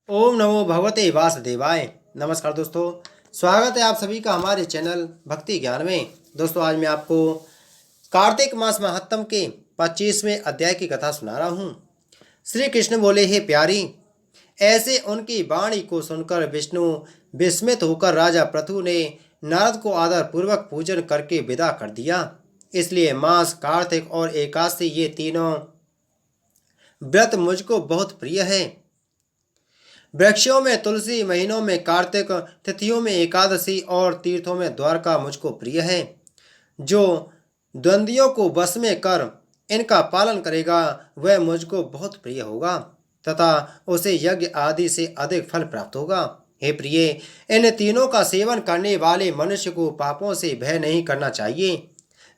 ओम नमो भगवते वासुदेवाय। नमस्कार दोस्तों, स्वागत है आप सभी का हमारे चैनल भक्ति ज्ञान में। दोस्तों, आज मैं आपको कार्तिक मास महात्म के 25वें अध्याय की कथा सुना रहा हूँ। श्री कृष्ण बोले, हे प्यारी, ऐसे उनकी वाणी को सुनकर विष्णु विस्मित होकर राजा पृथु ने नारद को आदर पूर्वक पूजन करके विदा कर दिया। इसलिए मास, कार्तिक और एकादशी ये तीनों व्रत मुझको बहुत प्रिय है। वृक्षों में तुलसी, महीनों में कार्तिक, तिथियों में एकादशी और तीर्थों में द्वारका मुझको प्रिय है। जो द्वंद्वियों को वश में कर इनका पालन करेगा वह मुझको बहुत प्रिय होगा तथा उसे यज्ञ आदि से अधिक फल प्राप्त होगा। हे प्रिय, इन तीनों का सेवन करने वाले मनुष्य को पापों से भय नहीं करना चाहिए।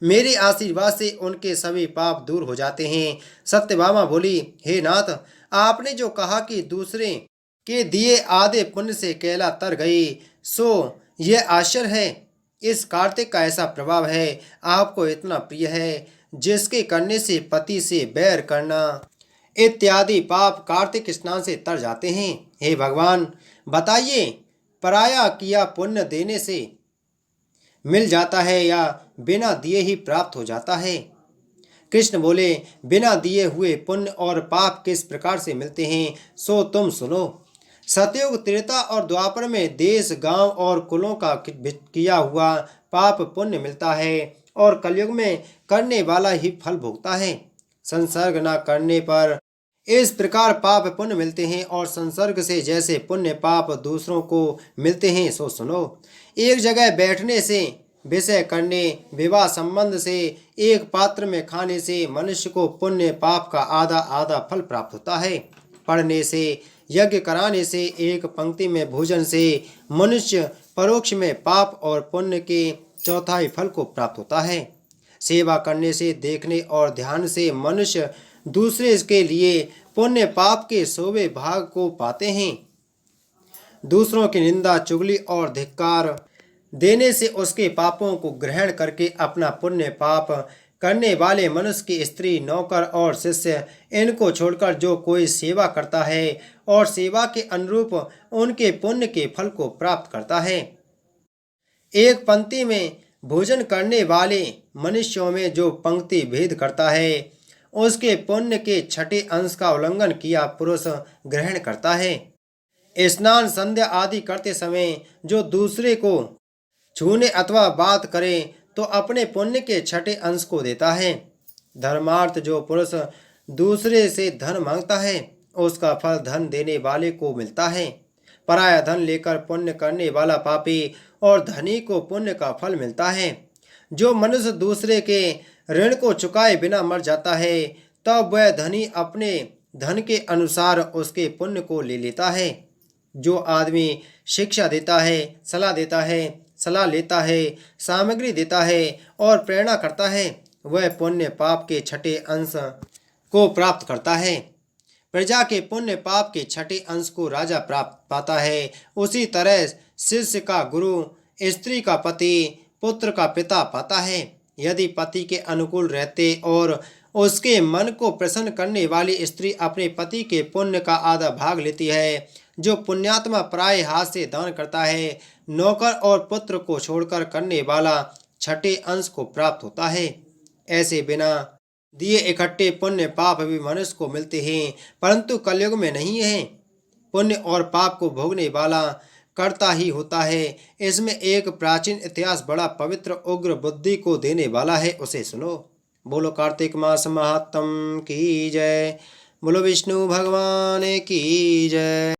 मेरे आशीर्वाद से उनके सभी पाप दूर हो जाते हैं। सत्यभामा बोली, हे नाथ, आपने जो कहा कि दूसरे के दिए आधे पुण्य से केला तर गई, सो यह आश्चर्य है। इस कार्तिक का ऐसा प्रभाव है, आपको इतना प्रिय है, जिसके करने से पति से बैर करना इत्यादि पाप कार्तिक स्नान से तर जाते हैं। हे भगवान, बताइए, पराया किया पुण्य देने से मिल जाता है या बिना दिए ही प्राप्त हो जाता है? कृष्ण बोले, बिना दिए हुए पुण्य और पाप किस प्रकार से मिलते हैं, सो तुम सुनो। सतयुग, त्रेता और द्वापर में देश, गांव और कुलों का किया हुआ पाप पुण्य मिलता है और कलयुग में करने वाला ही फल भोगता है। संसर्ग न करने पर इस प्रकार पाप पुण्य मिलते हैं और संसर्ग से जैसे पुण्य पाप दूसरों को मिलते हैं, सो सुनो। एक जगह बैठने से, विषय करने, विवाह संबंध से, एक पात्र में खाने से मनुष्य को पुण्य पाप का आधा आधा फल प्राप्त होता है। पढ़ने से, यज्ञ कराने से, एक पंक्ति में भोजन से मनुष्य परोक्ष में पाप और पुण्य के चौथाई फल को प्राप्त होता है। सेवा करने से, देखने और ध्यान से मनुष्य दूसरे के लिए पुण्य पाप के 100वें भाग को पाते हैं। दूसरों की निंदा, चुगली और धिक्कार देने से उसके पापों को ग्रहण करके अपना पुण्य पाप करने वाले मनुष्य की स्त्री, नौकर और शिष्य, इनको छोड़कर जो कोई सेवा करता है और सेवा के अनुरूप उनके पुण्य के फल को प्राप्त करता है। एक पंक्ति में भोजन करने वाले मनुष्यों में जो पंक्ति भेद करता है, उसके पुण्य के छठे अंश का उल्लंघन किया पुरुष ग्रहण करता है। स्नान, संध्या आदि करते समय जो दूसरे को छूने अथवा बात करे तो अपने पुण्य के छठे अंश को देता है। धर्मार्थ, जो पुरुष दूसरे से धन मांगता है उसका फल धन देने वाले को मिलता है। पराया धन लेकर पुण्य करने वाला पापी और धनी को पुण्य का फल मिलता है। जो मनुष्य दूसरे के ऋण को चुकाए बिना मर जाता है, तब वह धनी अपने धन के अनुसार उसके पुण्य को ले लेता है। जो आदमी शिक्षा देता है, सलाह लेता है, सामग्री देता है और प्रेरणा करता है, वह पुण्य पाप के छठे अंश को प्राप्त करता है। प्रजा के पुण्य पाप के छठे अंश को राजा प्राप्त पाता है। उसी तरह शिष्य का गुरु, स्त्री का पति, पुत्र का पिता पाता है। यदि पति के अनुकूल रहते और उसके मन को प्रसन्न करने वाली स्त्री अपने पति के पुण्य का आधा भाग लेती है, जो पुण्यात्मा प्राय हाथ से दान करता है, नौकर और पुत्र को छोड़कर करने वाला छठे अंश को प्राप्त होता है। ऐसे बिना दिए इकट्ठे पुण्य पाप भी मनुष्य को मिलते हैं, परंतु कलयुग में नहीं है। पुण्य और पाप को भोगने वाला करता ही होता है। इसमें एक प्राचीन इतिहास बड़ा पवित्र उग्र बुद्धि को देने वाला है, उसे सुनो। बोलो कार्तिक मास महात्म की जय। बोलो विष्णु भगवान की जय।